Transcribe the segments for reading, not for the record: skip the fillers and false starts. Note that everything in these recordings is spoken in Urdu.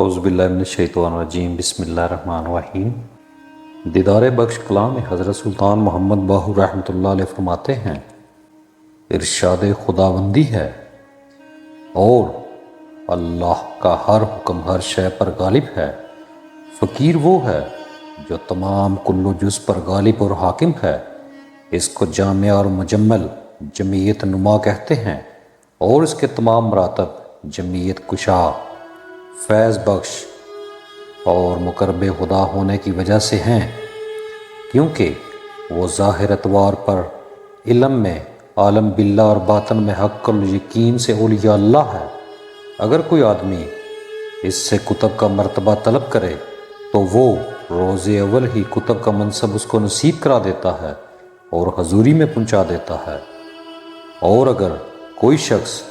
اعوذ باللہ من الشیطان الرجیم، بسم اللہ الرحمن الرحیم۔ دیدار بخش کلام حضرت سلطان محمد باہو رحمۃ اللہ علیہ فرماتے ہیں، ارشاد خداوندی ہے اور اللہ کا ہر حکم ہر شے پر غالب ہے۔ فقیر وہ ہے جو تمام کل و جز پر غالب اور حاکم ہے۔ اس کو جامع اور مجمل جمعیت نما کہتے ہیں اور اس کے تمام مراتب جمعیت کشا، فیض بخش اور مقرب خدا ہونے کی وجہ سے ہیں، کیونکہ وہ ظاہر اطوار پر علم میں عالم باللہ اور باطن میں حق الیقین سے اولیاء اللہ ہے۔ اگر کوئی آدمی اس سے کتب کا مرتبہ طلب کرے تو وہ روز اول ہی کتب کا منصب اس کو نصیب کرا دیتا ہے اور حضوری میں پہنچا دیتا ہے۔ اور اگر کوئی شخص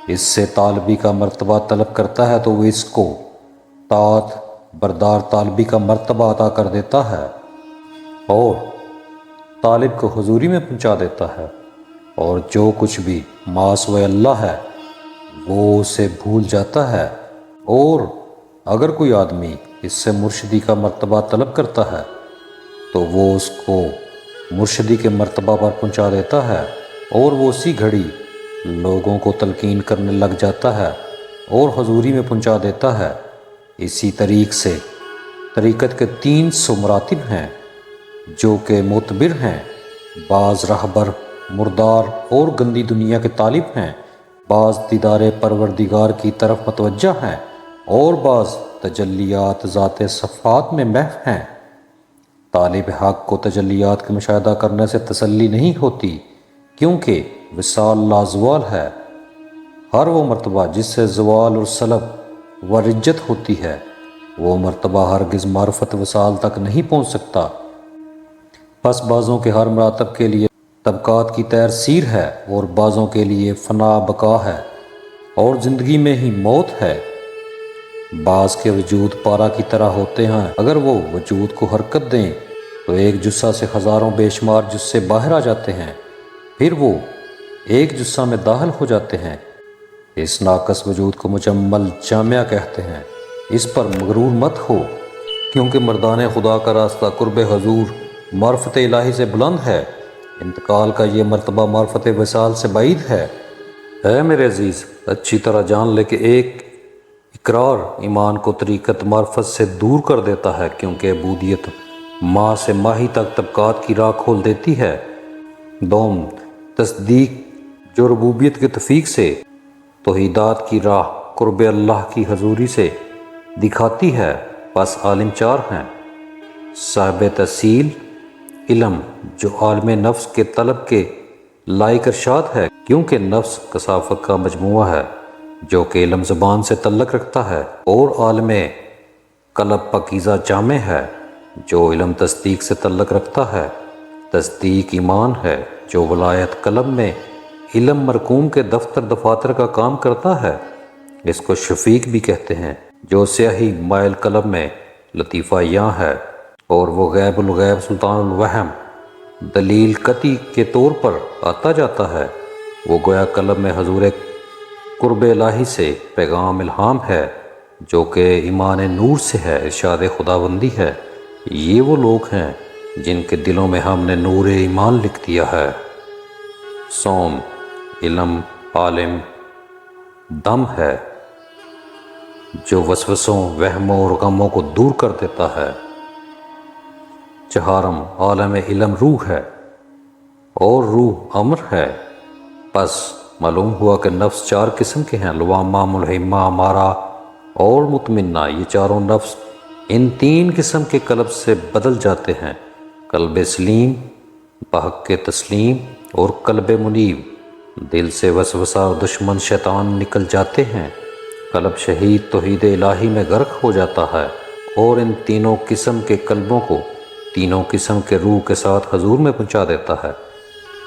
اس سے طالبی کا مرتبہ طلب کرتا ہے تو وہ اس کو طاعت بردار طالبی کا مرتبہ عطا کر دیتا ہے اور طالب کو حضوری میں پہنچا دیتا ہے، اور جو کچھ بھی ما سوائے اللہ ہے وہ اسے بھول جاتا ہے۔ اور اگر کوئی آدمی اس سے مرشدی کا مرتبہ طلب کرتا ہے تو وہ اس کو مرشدی کے مرتبہ پر پہنچا دیتا ہے اور وہ اسی گھڑی لوگوں کو تلقین کرنے لگ جاتا ہے اور حضوری میں پہنچا دیتا ہے۔ اسی طریق سے طریقت کے 300 مراتب ہیں جو کہ معتبر ہیں۔ بعض رہبر مردار اور گندی دنیا کے طالب ہیں، بعض دیدار پروردگار کی طرف متوجہ ہیں اور بعض تجلیات ذات صفات میں محو ہیں۔ طالب حق کو تجلیات کا مشاہدہ کرنے سے تسلی نہیں ہوتی، کیونکہ وصال لازوال ہے۔ ہر وہ مرتبہ جس سے زوال اور سلب و رجت ہوتی ہے، وہ مرتبہ ہرگز معرفت وصال تک نہیں پہنچ سکتا۔ پس بعضوں کے ہر مراتب کے لیے طبقات کی تیرسیر ہے اور بعضوں کے لیے فنا بقا ہے اور زندگی میں ہی موت ہے۔ بعض کے وجود پارا کی طرح ہوتے ہیں، اگر وہ وجود کو حرکت دیں تو ایک جثہ سے ہزاروں بے شمار جثے باہر آ جاتے ہیں، پھر وہ ایک جثہ میں داخل ہو جاتے ہیں۔ اس ناقص وجود کو مجمل جامعہ کہتے ہیں۔ اس پر مغرور مت ہو، کیونکہ مردان خدا کا راستہ قرب حضور معرفت الہی سے بلند ہے۔ انتقال کا یہ مرتبہ معرفت وصال سے بعید ہے۔ اے میرے عزیز، اچھی طرح جان لے کہ ایک اقرار ایمان کو طریقت معرفت سے دور کر دیتا ہے، کیونکہ عبودیت ماں سے ماہی تک طبقات کی راہ کھول دیتی ہے۔ دوم، تصدیق جو ربوبیت کے توفیق سے توحیدات کی راہ قرب اللہ کی حضوری سے دکھاتی ہے۔ پس عالم 4 ہیں: صاحب تحصیل علم جو عالم نفس کے طلب کے لائق ارشاد ہے، کیونکہ نفس کثافت کا مجموعہ ہے جو کہ علم زبان سے تعلق رکھتا ہے، اور عالم قلب پاکیزہ جامع ہے جو علم تصدیق سے تعلق رکھتا ہے۔ تصدیق ایمان ہے جو ولایت قلب میں علم مرقوم کے دفتر دفاتر کا کام کرتا ہے۔ اس کو شفیق بھی کہتے ہیں، جو سیاہی مائل قلب میں لطیفہ یاں ہے، اور وہ غیب الغیب سلطان الوہم دلیل قطعی کے طور پر آتا جاتا ہے۔ وہ گویا قلب میں حضور قرب الہی سے پیغام الہام ہے جو کہ ایمان نور سے ہے، ارشاد خداوندی ہے۔ یہ وہ لوگ ہیں جن کے دلوں میں ہم نے نور ایمان لکھ دیا ہے۔ سوم، علم عالم دم ہے جو وسوسوں، وہموں اور غموں کو دور کر دیتا ہے۔ چہارم، عالم علم روح ہے اور روح امر ہے۔ پس معلوم ہوا کہ نفس 4 قسم کے ہیں: لوامہ، ملہمہ، امارہ اور مطمئنہ۔ یہ چاروں نفس ان 3 قسم کے قلب سے بدل جاتے ہیں: قلب سلیم، بحق کے تسلیم، اور قلب منیب۔ دل سے وسوسہ اور دشمن شیطان نکل جاتے ہیں۔ قلب شہید توحید الہی میں غرق ہو جاتا ہے اور ان تینوں قسم کے قلبوں کو تینوں قسم کے روح کے ساتھ حضور میں پہنچا دیتا ہے۔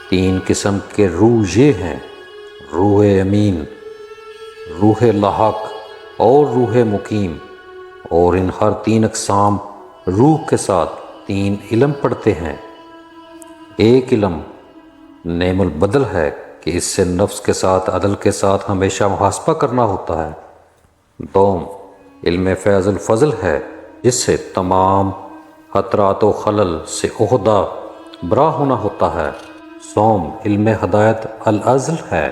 3 قسم کے روح یہ ہیں: روح امین، روح لاحق اور روح مقیم۔ اور ان ہر 3 اقسام روح کے ساتھ 3 علم پڑھتے ہیں۔ ایک علم نعم البدل ہے کہ اس سے نفس کے ساتھ عدل کے ساتھ ہمیشہ محاسبہ کرنا ہوتا ہے۔ دوم، علم فیض الفضل ہے جس سے تمام خطرات و خلل سے عہدہ برا ہونا ہوتا ہے۔ صوم علم ہدایت الازل ہے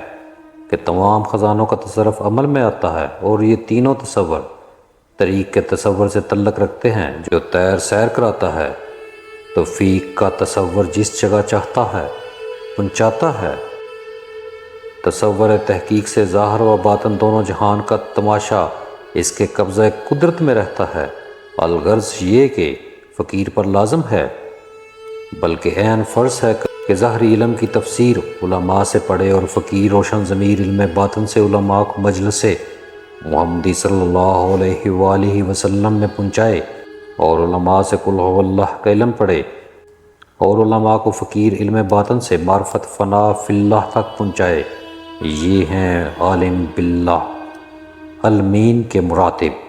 کہ تمام خزانوں کا تصرف عمل میں آتا ہے، اور یہ تینوں تصور طریق کے تصور سے تعلق رکھتے ہیں جو تیر سیر کراتا ہے، توفیق کا تصور جس جگہ چاہتا ہے پہنچاتا ہے۔ تصور تحقیق سے ظاہر و باطن دونوں جہان کا تماشا اس کے قبضہ قدرت میں رہتا ہے۔ الغرض یہ کہ فقیر پر لازم ہے بلکہ عین فرض ہے کہ ظاہری علم کی تفسیر علماء سے پڑھے، اور فقیر روشن ضمیر علم باطن سے علماء کو مجلس محمدی صلی اللہ علیہ وآلہ وسلم میں پہنچائے، اور علماء سے قل هو اللہ کا علم پڑھے، اور علماء کو فقیر علم باطن سے معرفت فنا فی اللہ تک پہنچائے۔ یہ ہیں عالم باللہ علمین کے مراتب۔